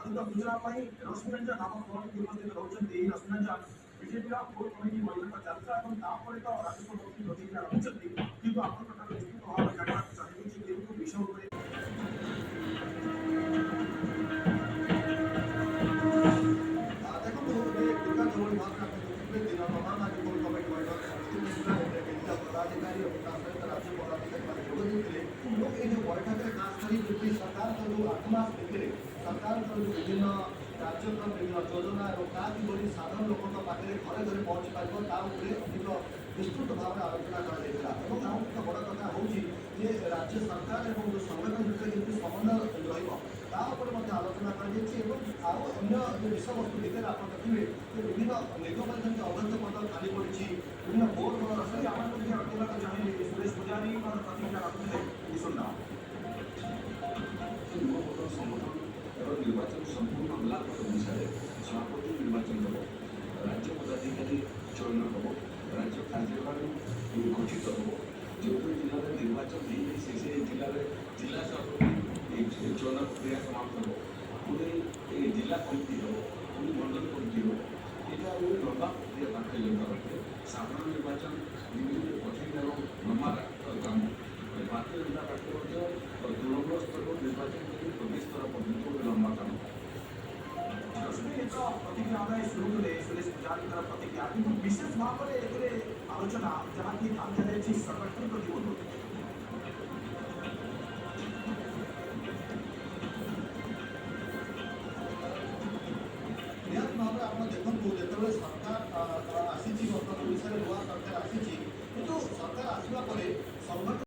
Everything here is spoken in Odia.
ଆସନ୍ତା ସୂଚନା ପାଇଁ ରଶ୍ମିରଞ୍ଜନ ନାମ ଫୋନ୍ ଉପସ୍ଥିତ ରହୁଛନ୍ତି। ରଶ୍ମିରଞ୍ଜନ, ବିଜେପିର କୋର୍ କମିଟି ବୈଠକ ଚାଲିଥିଲା ଏବଂ ତାପରେ ତ ରାଜସ୍ୱ ମନ୍ତ୍ରୀ ପ୍ରତିକ୍ରିୟା ରଖିଛନ୍ତି, କିନ୍ତୁ ଆପଣଙ୍କ ଠାରୁ ନିଶ୍ଚିତ ଭାବରେ ଜାଣିବାକୁ ଚାହିଁବି ଯେ କେଉଁ ବିଷୟ ଉପରେ ଦେଖନ୍ତୁ ଏବେ ଦୁର୍ଗା ଯୋଭଳି ଭାବରେ ଆପଣ ଦେଖିବେ ଦିନ ତମାମ ଆଜି କୋର୍ କମିଟି ବୈଠକ ଅନୁଷ୍ଠିତ ହୋଇଥିଲା। ଏଥିରେ କେନ୍ଦ୍ରୀୟ ପଦାଧିକାରୀ ଏବଂ ତା ସହିତ ରାଜ୍ୟ ପଦାଧିକାରୀମାନେ ଯୋଗ ଦେଇଥିଲେ ଏବଂ ଏହି ଯେଉଁ ବୈଠକରେ ଖାସ୍ କରି ୟୁପି ସରକାରଙ୍କ ଯେଉଁ 8 ମାସ ଭିତରେ ସରକାରଙ୍କର ଯେଉଁ ବିଭିନ୍ନ କାର୍ଯ୍ୟକ୍ରମ ବିଭିନ୍ନ ଯୋଜନା ଏବଂ ତାହା କିଭଳି ସାଧାରଣ ଲୋକଙ୍କ ପାଖରେ ଘରେ ଘରେ ପହଞ୍ଚି ପାରିବ ତା ଉପରେ ଅଧିକ ବିସ୍ତୃତ ଭାବରେ ଆଲୋଚନା କରାଯାଇଥିଲା ଏବଂ ଆଉ ଏକ ବଡ଼ କଥା ହେଉଛି ଯେ ରାଜ୍ୟ ସରକାର ଏବଂ ଯେଉଁ ସଂଗଠନ ଭିତରେ କେମିତି ସମନ୍ୱୟ ରହିବ ତା ଉପରେ ମଧ୍ୟ ଆଲୋଚନା କରାଯାଇଛି ଏବଂ ଆଉ ଅନ୍ୟ ଯେଉଁ ବିଷୟବସ୍ତୁ ଭିତରେ ଆପଣ ଦେଖିବେ ଯେ ବିଭିନ୍ନ ନିଗମରେ ଯେମିତି ଅବୈଧ ପଦ ଖାଲି ପଡ଼ିଛି ବିଭିନ୍ନ ବୋର୍ଡ ରଖି ଆପଣ ମଧ୍ୟ ରଖିବାକୁ ଚାହିଁବେ ସୁରେଶ ପୂଜାରୀ ପ୍ରତିକ୍ରିୟା ରଖିଥିଲେ ଶୁଣିବା संगठन निर्वाचन संपूर्ण होला अनुसार सभापति निर्वाचन हम राज्य पदाधिकारी चयन हम राज्य कार्यकारिणी गठित हम जो जिले में निर्वाचन से जिले में जिला सभापति चयन प्रक्रिया समाप्त हम पुणे जिला कमिटी हम पुणे मंडल कमिटी हम यहाँ गोटे लंबा प्रक्रिया भारतीय साधारण निर्वाचन कठिन और लंबा काम भारतीय जनता पार्टी तृणमूल स्तर निर्वाचन प्रदेश स्तर पर्यटन गोटे लंबा काम प्रतिक्रिया आम शुणुले सुरेश पूजारीଙ୍କର ପ୍ରତିକ୍ରିୟା କିନ୍ତୁ ବିଶେଷ ଭାବରେ ଏଥିରେ ଆଲୋଚନା ଯାହାକି ଧ୍ୟାନ ଦିଆଯାଇଛି ସଂଗଠନ ପ୍ରତି ବୋଧ ନିହାତି ଭାବରେ ଆପଣ ଦେଖନ୍ତୁ ଯେତେବେଳେ ସରକାର ଆସିଛି ବର୍ତ୍ତମାନ ଓଡ଼ିଶାରେ ନୂଆ ସରକାର ଆସିଛି କିନ୍ତୁ ସରକାର ଆସିବା ପରେ ସଂଗଠନ